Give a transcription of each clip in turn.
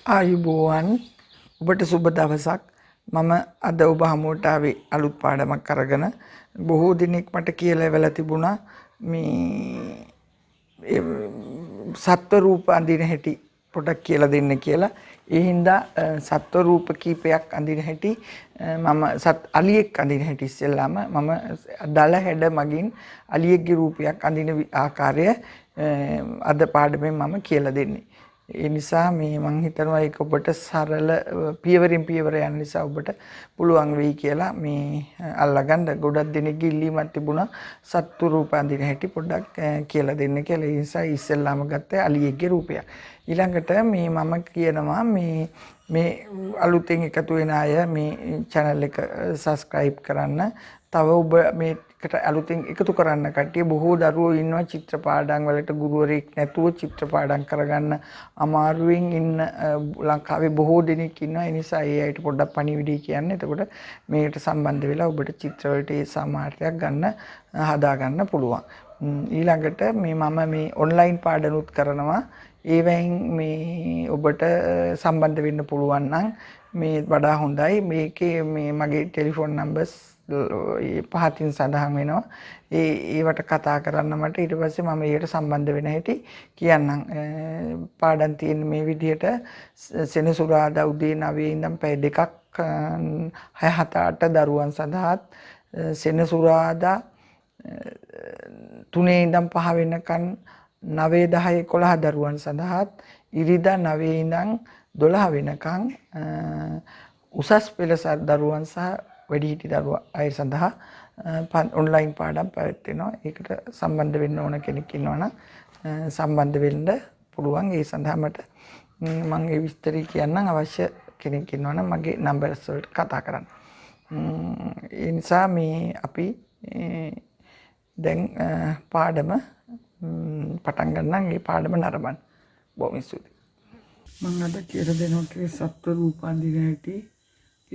ආයුබෝවන් ඔබට සුබ දවසක්. මම අද ඔබ හමුවට ආවේ අලුත් පාඩමක් අරගෙන. බොහෝ දිනෙක මට කියලා ඉවලා තිබුණා මේ සත්ව රූප අඳින හැටි පොඩක් කියලා දෙන්න කියලා. ඒ හින්දා සත්ව රූප කීපයක් අඳින හැටි මම අලියෙක් අඳින හැටි ඉස්සෙල්ලාම මම දල හැඩ මගින් අලියෙක්ගේ රූපයක් අඳින ආකාරය අද පාඩමෙන් මම කියලා දෙන්නේ. ඒ නිසා මේ මං හිතනවා ඒක ඔබට සරල පියවරින් පියවර යන නිසා ඔබට පුළුවන් වෙයි කියලා මේ අල්ලගන්න ගොඩක් දෙනෙක්ගේ ඉල්ලීමක් තිබුණා සත්තු රූප අඳින හැටි පොඩ්ඩක් කියලා දෙන්න කියලා. ඒ නිසා ඉස්සෙල්ලාම ගත්තේ අලියෙක්ගේ රූපයක්. ඊළඟට මේ මම කියනවා මේ අලුතෙන් එකතු වෙන අය මේ channel එක subscribe කරන්න. තව ඔබ මේකට අලුතෙන් එකතු කරන්න කට්ටිය බොහෝ දරුවෝ ඉන්නවා චිත්‍ර පාඩම් වලට ගුරුවරයෙක් නැතුව චිත්‍ර පාඩම් කරගන්න අමාරුවෙන් ඉන්න ලංකාවේ බොහෝ දෙනෙක් ඉන්නවා. ඒ නිසා ඒ අයට පොඩ්ඩක් පණිවිඩය කියන්නේ. එතකොට මේකට සම්බන්ධ වෙලා ඔබට චිත්‍ර වලට ඒ සාමාර්ථයක් ගන්න හදා ගන්න පුළුවන්. ඊළඟට මම මේ ඔන්ලයින් පාඩනුත් කරනවා. ඒවෙන් මේ ඔබට සම්බන්ධ වෙන්න පුළුවන් නම් මේ වඩා හොඳයි. මේකේ මේ මගේ ටෙලිෆෝන් නම්බර්ස් පහතින් සඳහන් වෙනවා. ඒවට කතා කරන්න මට ඊට පස්සේ මම ඒකට සම්බන්ධ වෙන හැටි කියන්නම්. පාඩම් තියෙන මේ විදිහට සෙනසුරාදා උදේ 9 ඉඳන් පැය දෙකක් 6 7 8 දරුවන් සඳහාත් සෙනසුරාදා 3 ඉඳන් 5 වෙනකන් 9 10 11 දරුවන් සඳහාත් ඉරිදා 9 ඉඳන් 12 වෙනකන් උසස් පෙළ දරුවන් සහ වැඩිහිටි දරුවා අය සඳහා ඔන්ලයින් පාඩම් පැවැත්වෙනවා. ඒකට සම්බන්ධ වෙන්න ඕන කෙනෙක් ඉන්නවනම් සම්බන්ධ වෙන්න පුළුවන්. ඒ සඳහා මට මම ඒ විස්තරي කියන්නම්. අවශ්‍ය කෙනෙක් ඉන්නවනම් මගේ නම්බර්ස් වලට කතා කරන්න. ඒ නිසා මේ අපි දැන් පාඩම පටන් ගන්නම්. මේ පාඩම නරඹන්න. බොහොම ස්තුතියි. මම අද කියලා දෙනවා සත්ව රූප අඳින හැටි.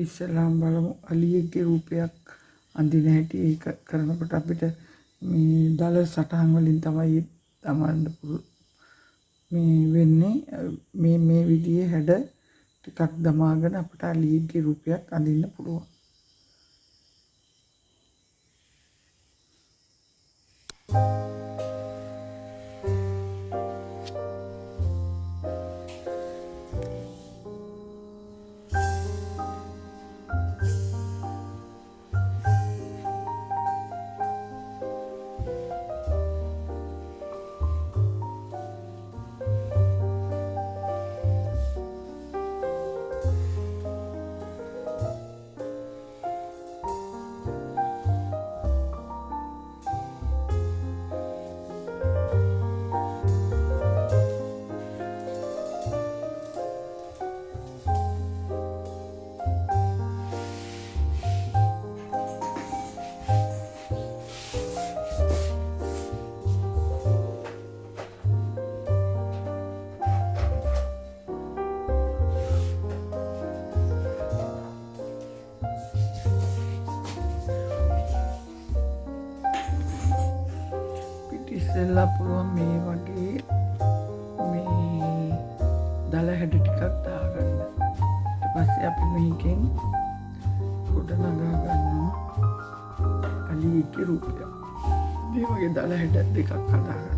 ඉස්සෙල්ලාම බලමු අලියෙක්ගේ රූපයක් අඳින හැටි. ඒක කරනකොට අපිට මේ දල සටහන් වලින් තමයි තමන්න මේ වෙන්නේ. මේ විදිහේ හැඩ ටිකක් දමාගෙන අපිට අලියෙක්ගේ රූපයක් අඳින්න පුළුවන්. ඉස්සෙල්ලා පුළුවන් මේ වගේ මේ දල හැඩ ටිකක් දාගන්න. ඊට පස්සේ අපි මේකෙන් ගොඩ නගා ගන්නවා අලියෙක්ගේ රූපය. මේ වගේ දල හැඩ දෙකක් හදා ගන්න.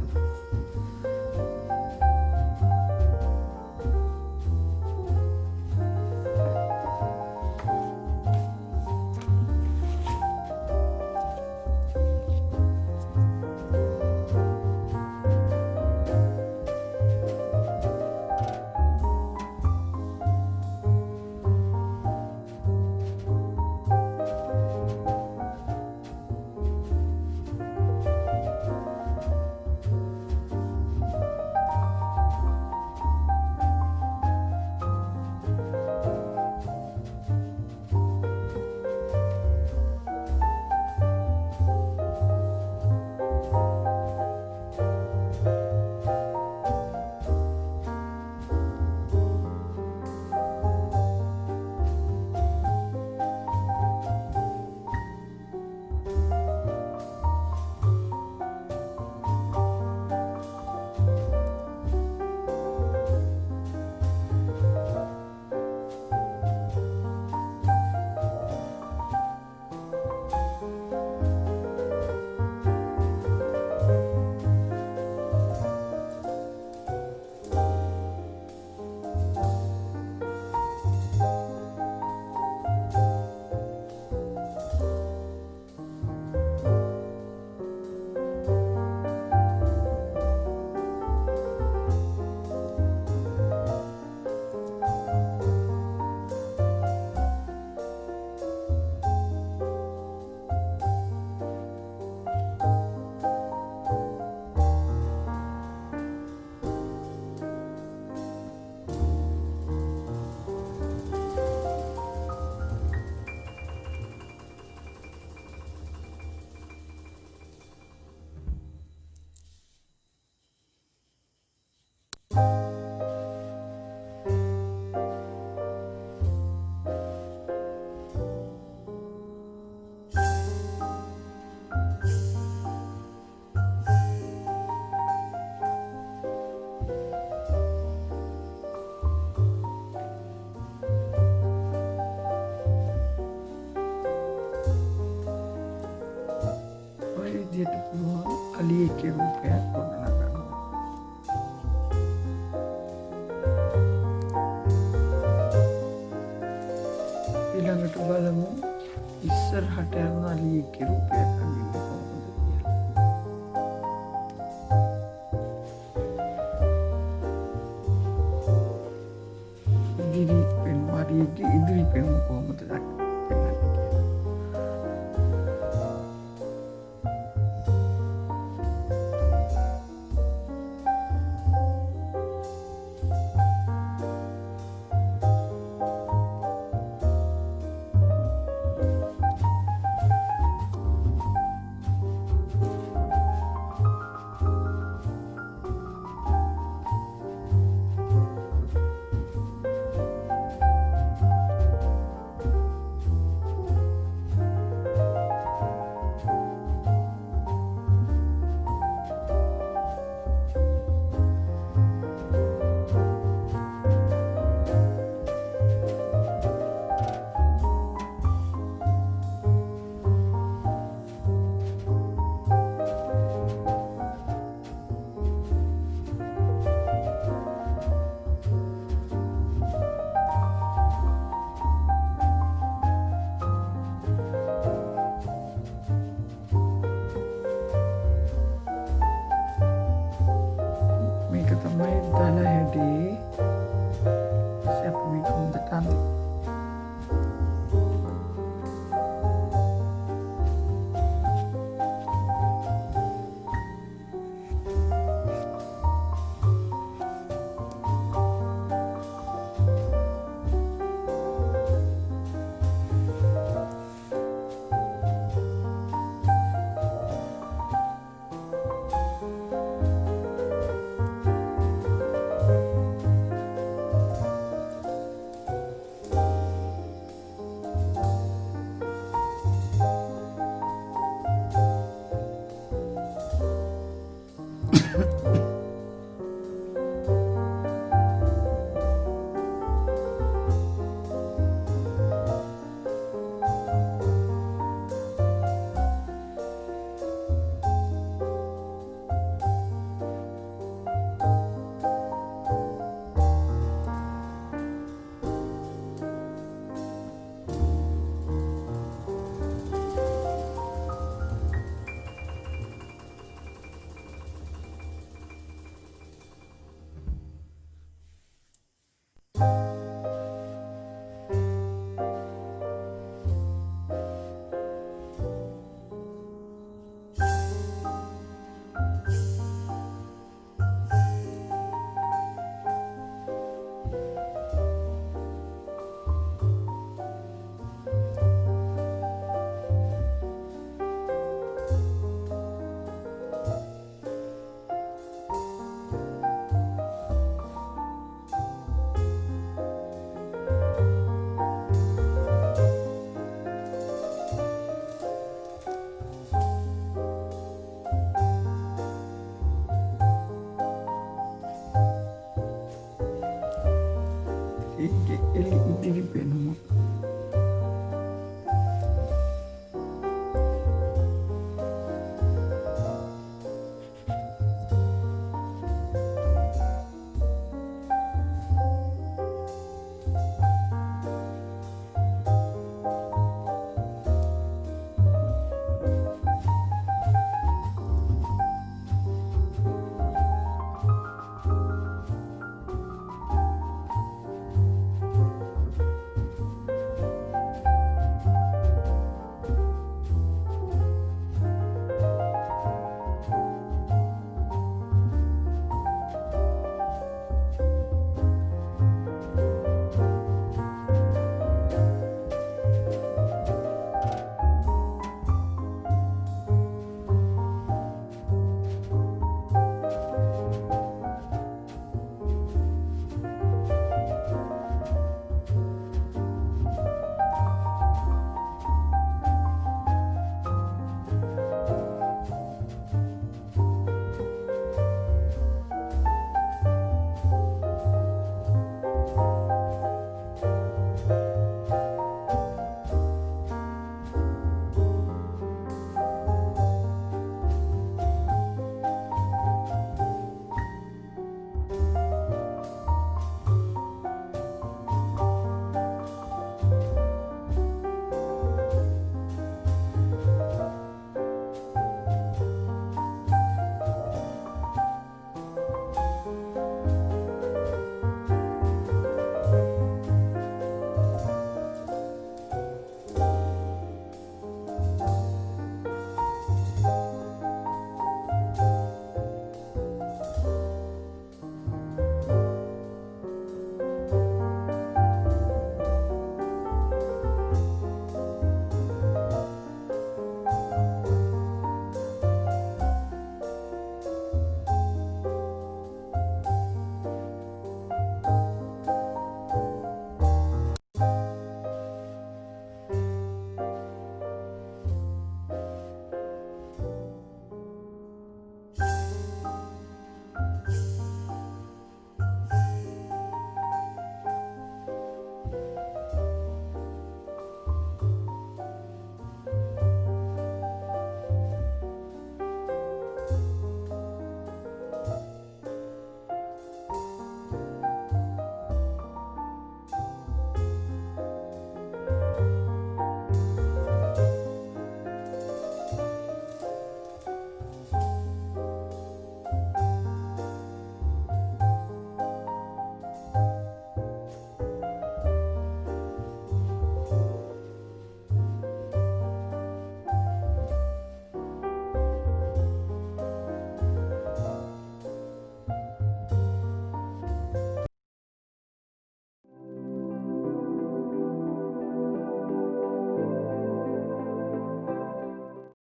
බලමු ඉස්සරහට යන අලියෙක්ගේ රූපයක් අඳින්නේ කොහොමද කියලා. අලියෙක්ගේ ඉදිරි පෙනුම කොහොමද පෙන්වන්නේ කියලා. මේක තමයි දල හැඩේ. අපි මේක හොඳට අඳිමු. ඉදිරි පෙනුම